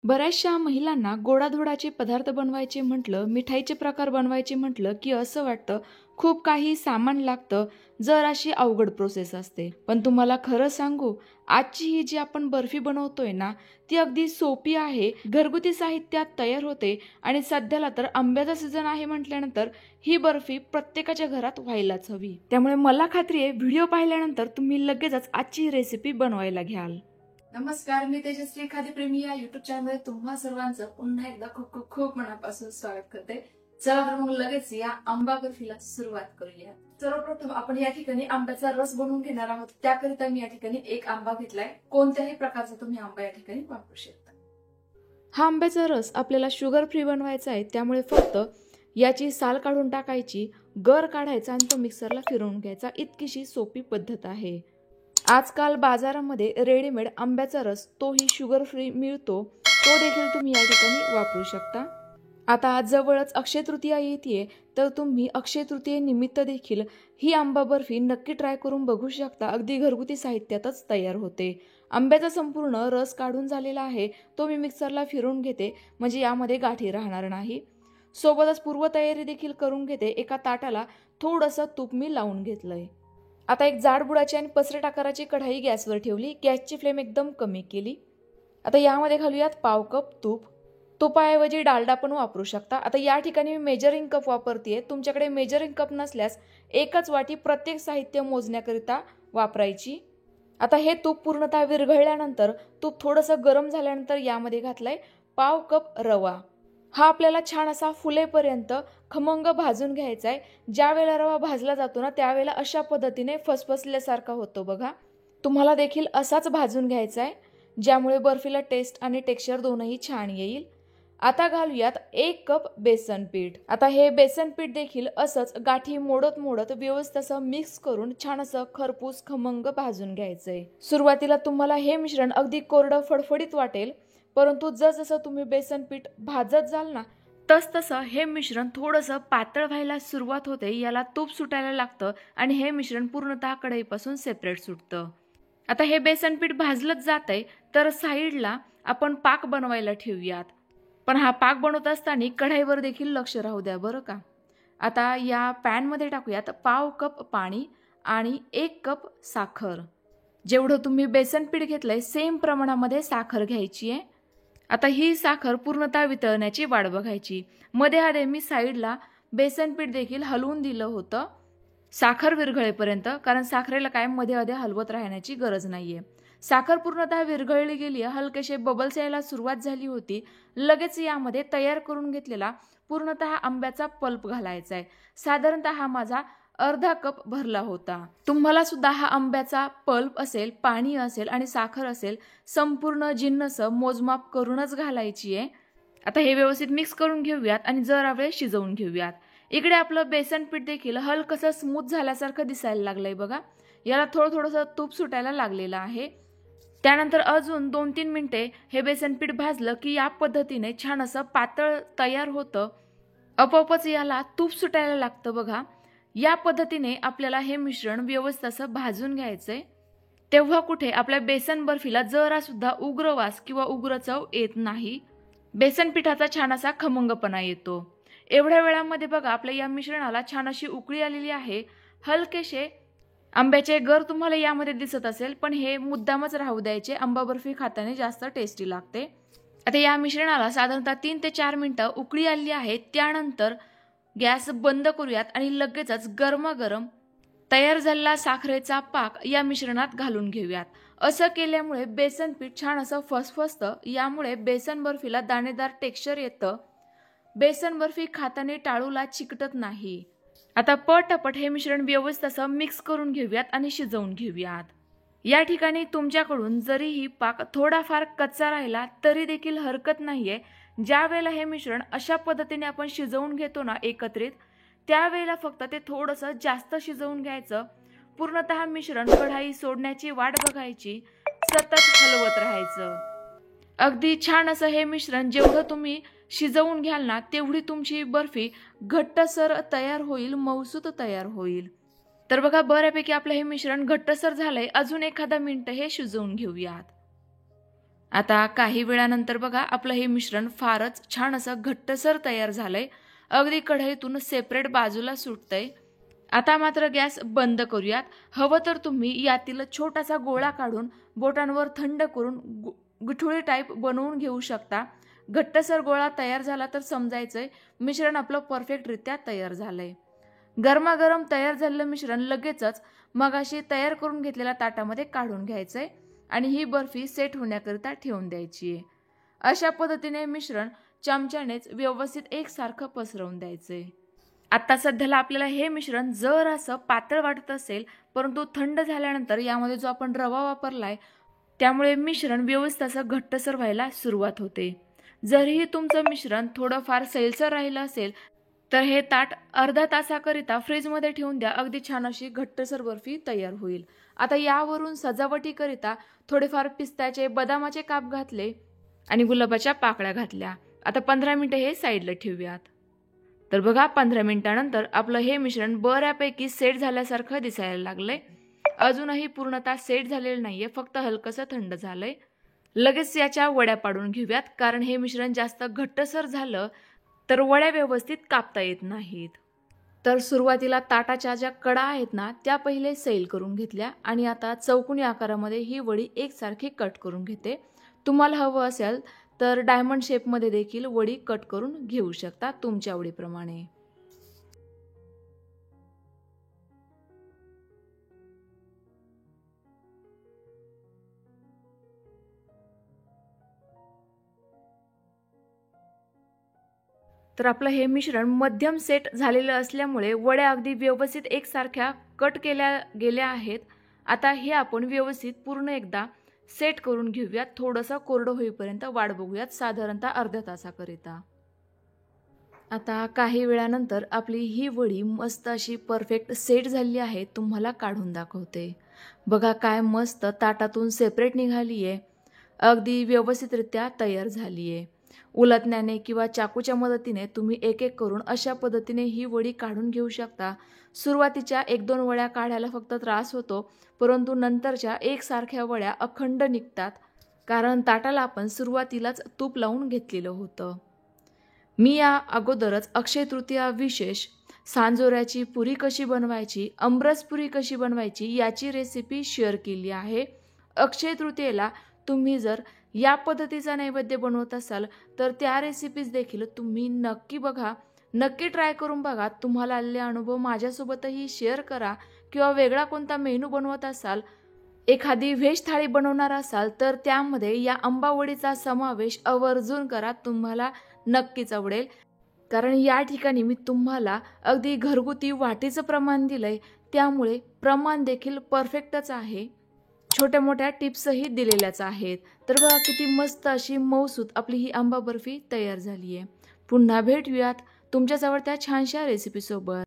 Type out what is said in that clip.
बऱ्याचशा महिलांना गोडाधोडाचे पदार्थ बनवायचे म्हटलं, मिठाईचे प्रकार बनवायचे म्हटलं, की असं वाटतं खूप काही सामान लागतं, जराशी अवघड प्रोसेस असते. पण तुम्हाला खरं सांगू, आजची ही जी आपण बर्फी बनवतोय ना, ती अगदी सोपी आहे, घरगुती साहित्यात तयार होते आणि सध्याला तर आंब्याचा सीझन आहे म्हटल्यानंतर ही बर्फी प्रत्येकाच्या घरात व्हायलाच हवी. त्यामुळे मला खात्री आहे व्हिडिओ पाहिल्यानंतर तुम्ही लगेचच आजची ही रेसिपी बनवायला घ्याल. नमस्कार, मी तेजश्री खाद्यप्रेमी या युट्यूब चॅनलमध्ये तुम्हा सर्वांचं पुन्हा एकदा खूप खूप खूप मनापासून स्वागत करते. चला तर मग लगेच या आंबा बर्फीला सुरुवात करूया. सर्वप्रथम आपण या ठिकाणी आंब्याचा रस बनवून घेणार आहोत. त्याकरिता मी या ठिकाणी एक आंबा घेतलाय. कोणत्याही प्रकारचा तुम्ही आंबा या ठिकाणी वापरू शकता. हा आंब्याचा रस आपल्याला शुगर फ्री बनवायचा आहे, त्यामुळे फक्त याची साल काढून टाकायची, गर काढायचा आणि तो मिक्सरला फिरवून घ्यायचा. इतकीशी सोपी पद्धत आहे. आजकाल बाजारामध्ये रेडीमेड आंब्याचा रस तोही शुगर फ्री मिळतो, तो देखील तुम्ही या ठिकाणी वापरू शकता. आता जवळच अक्षय तृतीया येते, तर तुम्ही अक्षय तृतीयेनिमित्त देखील ही आंबा बर्फी नक्की ट्राय करून बघू शकता. अगदी घरगुती साहित्यातच तयार होते. आंब्याचा संपूर्ण रस काढून झालेला आहे, तो मी मिक्सरला फिरवून घेते, म्हणजे यामध्ये गाठी राहणार नाही. सोबतच पूर्वतयारी देखील करून घेते. एका ताटाला थोडंसं तूप मी लावून घेतलंय. आता एक जाड बुडाची आणि पसरट आकाराची कढाई गॅसवर ठेवली. गॅसची फ्लेम एकदम कमी केली. आता यामध्ये घालूयात पाव कप तूप. तुपाऐवजी डालडा पण वापरू शकता. आता या ठिकाणी मी मेजरिंग कप वापरतेय. तुमच्याकडे मेजरिंग कप नसल्यास एकच वाटी प्रत्येक साहित्य मोजण्याकरिता वापरायची. आता हे तूप पूर्णतः विरघळल्यानंतर, तूप थोडंसं गरम झाल्यानंतर यामध्ये घातलाय पाव कप रवा. हा आपल्याला छान असा फुलेपर्यंत खमंग भाजून घ्यायचा आहे. ज्या वेळेला रवा भाजला जातो ना, त्यावेळेला अशा पद्धतीने फसफसल्यासारखा होतो बघा. तुम्हाला देखील असाच भाजून घ्यायचा आहे, ज्यामुळे बर्फीला टेस्ट आणि टेक्स्चर दोनही छान येईल. आता घालूयात 1 कप बेसन पीठ. आता हे बेसन पीठ देखील असंच गाठी मोडत मोडत व्यवस्थित असं मिक्स करून छान असं खरपूस खमंग भाजून घ्यायचंय. सुरुवातीला तुम्हाला हे मिश्रण अगदी कोरडं फडफडीत वाटेल, परंतु जसजसं तुम्ही बेसन पीठ भाजत जाल ना, तसतसं हे मिश्रण थोडंसं पातळ व्हायला सुरुवात होते. याला तूप सुटायला लागतं आणि हे मिश्रण पूर्णतः कढईपासून सेपरेट सुटतं. आता हे बेसन पीठ भाजलंच जातंय, तर साईडला आपण पाक बनवायला ठेवूयात. पण हा पाक बनवत असताना कढईवर देखील लक्ष राहू द्या बरं का. आता या पॅनमध्ये टाकूयात पाव कप पाणी आणि 1 कप साखर. जेवढं तुम्ही बेसन पीठ घेतलंय सेम प्रमाणामध्ये साखर घ्यायची आहे. आता ही साखर पूर्णतः वितळण्याची वाट बघायची. मध्ये आधी मी साईडला बेसन पीठ देखील हलवून दिलं होतं साखर विरघळेपर्यंत, कारण साखरेला काय मध्ये आधी हलवत राहण्याची गरज नाहीये. साखर पूर्णतः विरघळली गेली, हलकेसे बबल्स यायला सुरुवात झाली होती. लगेच यामध्ये तयार करून घेतलेला पूर्णतः आंब्याचा पल्प घालायचा आहे. साधारणतः हा माझा अर्धा कप भरला होता. तुम्हाला सुद्धा हा आंब्याचा पल्प असेल, पाणी असेल आणि साखर असेल, संपूर्ण जिन्नस मोजमाप करूनच घालायची आहे. आता हे व्यवस्थित मिक्स करून घेऊयात आणि जरा वेळ शिजवून घेऊयात. इकडे आपलं बेसन पीठ देखील हलकसं स्मूथ झाल्यासारखं दिसायला लागलंय बघा. याला थोडंसं तूप सुटायला लागलेलं आहे. त्यानंतर अजून 2-3 मिनिटे हे बेसन पीठ भाजलं की या पद्धतीने छान असं पातळ तयार होतं. आपोआपच याला तूप सुटायला लागतं बघा. या पद्धतीने आपल्याला हे मिश्रण व्यवस्थित असं भाजून घ्यायचंय. तेव्हा कुठे आपल्या बेसन बर्फीला जरा सुद्धा उग्र वास किंवा उग्र चव येत नाही. बेसन पिठाचा छान असा खमंगपणा येतो. एवढ्या वेळामध्ये बघा आपल्या या मिश्रणाला छान अशी उकळी आलेली आहे. हलकेसे आंब्याचे गर तुम्हाला यामध्ये दिसत असेल, पण हे मुद्दामच राहू द्यायचे. आंबा बर्फी खाताना जास्त टेस्टी लागते. आता या मिश्रणाला साधारणतः 3 ते 4 मिनिटं उकळी आली आहे. त्यानंतर गॅस बंद करूयात आणि लगेचच गरमागरम तयार झालेला साखरेचा पाक या मिश्रणात घालून घेऊयात. असं केल्यामुळे बेसन पीठ छान असं फसफसतं. यामुळे बेसन बर्फीला दाणेदार टेक्स्चर येतं. बेसन बर्फी खाताना टाळूला चिकटत नाही. आता पटापट हे मिश्रण व्यवस्थित असं मिक्स करून घेऊयात आणि शिजवून घेऊयात. या ठिकाणी तुमच्याकडून जरीही पाक थोडाफार कच्चा राहिला तरी देखील हरकत नाहीये. ज्या वेळेला हे मिश्रण अशा पद्धतीने आपण शिजवून घेतो ना एकत्रित, त्यावेळेला फक्त ते थोडंसं जास्त शिजवून घ्यायचं. पूर्णतः मिश्रण कढाई सोडण्याची वाट बघायची, सतत हलवत राहायचं. अगदी छान असं हे मिश्रण जेवढं तुम्ही शिजवून घ्याल ना, तेवढी तुमची बर्फी घट्टसर तयार होईल, मऊसूत तयार होईल. तर बघा बऱ्यापैकी आपलं हे मिश्रण घट्टसर झालंय. अजून एखादा मिनिट हे शिजवून घेऊयात. आता काही वेळानंतर बघा आपलं हे मिश्रण फारच छान असं घट्टसर तयार झालंय. अगदी कढईतून सेपरेट बाजूला सुटतंय. आता मात्र गॅस बंद करूयात. हवं तर तुम्ही यातील छोटासा गोळा काढून बोटांवर थंड करून गुठळी टाईप बनवून घेऊ शकता. घट्टसर गोळा तयार झाला तर समजायचंय मिश्रण आपलं परफेक्टरित्या तयार झालंय. गरमागरम तयार झालेलं मिश्रण लगेचच मगाशी तयार करून घेतलेल्या ताटामध्ये काढून घ्यायचंय आणि ही बर्फी सेट होण्याकरिता ठेवून द्यायची आहे. अशा पद्धतीने मिश्रण चमच्यानेच व्यवस्थित एकसारखं पसरवून द्यायचंय. आता सध्याला आपल्याला हे मिश्रण जर असं पातळ वाटत असेल, परंतु थंड झाल्यानंतर यामध्ये जो आपण रवा वापरलाय त्यामुळे मिश्रण व्यवस्थित असं घट्टसर व्हायला सुरुवात होते. जरीही तुमचं मिश्रण थोडंफार सैलसर राहिलं असेल तर हे ताट अर्धा तासाकरिता फ्रीजमध्ये ठेवून द्या. अगदी छान अशी घट्टसर बर्फी तयार होईल. आता यावरून सजावटीकरिता थोडेफार पिस्त्याचे बदामाचे काप घातले आणि गुलाबाच्या पाकळ्या घातल्या. आता 15 मिनिटं हे साईडला ठेवूयात. तर बघा 15 मिनिटानंतर आपलं हे मिश्रण बऱ्यापैकी सेट झाल्यासारखं दिसायला लागलंय. अजूनही पूर्णतः सेट झालेलं नाहीये, फक्त हलकंसं थंड झालंय. लगेच याच्या वड्या पाडून घेऊयात, कारण हे मिश्रण जास्त घट्टसर झालं तर वड्या व्यवस्थित कापता येत नाहीत. तर सुरुवातीला ताटाच्या ज्या कडा आहेत ना त्या पहिले सैल करून घेतल्या आणि आता चौकोनी आकारामध्ये ही वडी एकसारखी कट करून घेते. तुम्हाला हवं असेल तर डायमंड शेपमध्ये देखील वडी कट करून घेऊ शकता तुमच्या आवडीप्रमाणे. तर आपलं हे मिश्रण मध्यम सेट झालेलं असल्यामुळे वड्या अगदी व्यवस्थित एकसारख्या कट केल्या गेल्या आहेत. आता हे आपण व्यवस्थित पूर्ण एकदा सेट करून घेऊयात. थोडंसं कोरडं होईपर्यंत वाट बघूयात, साधारणतः अर्ध्या तासाकरिता. आता काही वेळानंतर आपली ही वडी मस्त अशी परफेक्ट सेट झाली आहे. तुम्हाला काढून दाखवते. बघा काय मस्त ताटातून सेपरेट निघाली आहे. अगदी व्यवस्थितरित्या तयार झाली आहे. उलटण्याने किंवा चाकूच्या मदतीने तुम्ही एक एक करून अशा पद्धतीने ही वडी काढून घेऊ शकता. सुरुवातीच्या 1-2 वड्या काढायला फक्त त्रास होतो, परंतु नंतरच्या एकसारख्या वड्या अखंड निघतात, कारण ताटाला आपण सुरुवातीलाच तूप लावून घेतलेलं होतं. मी या अगोदरच अक्षय तृतीया विशेष सांजोऱ्याची पुरी कशी बनवायची, आमरस पुरी कशी बनवायची याची रेसिपी शेअर केली आहे. अक्षय तृतीयेला तुम्ही जर या पद्धतीचा नैवेद्य बनवत असाल तर त्या रेसिपीज देखील तुम्ही नक्की बघा, नक्की ट्राय करून बघा. तुम्हाला आलेले अनुभव माझ्यासोबतही शेअर करा. किंवा वेगळा कोणता मेनू बनवत असाल, एखादी व्हेज थाळी बनवणार असाल तर त्यामध्ये या आंबावडीचा समावेश आवर्जून करा. तुम्हाला नक्कीच आवडेल, कारण या ठिकाणी मी तुम्हाला अगदी घरगुती वाटीचं प्रमाण दिलंय, त्यामुळे प्रमाण देखील परफेक्टच आहे. छोट्या मोठ्या टिप्सही दिलेल्याच आहेत. तर बघा किती मस्त अशी मऊसूत आपली ही आंबा बर्फी तयार झाली आहे. पुन्हा भेटूयात तुमच्याच आवडत्या छानशा रेसिपीसोबत.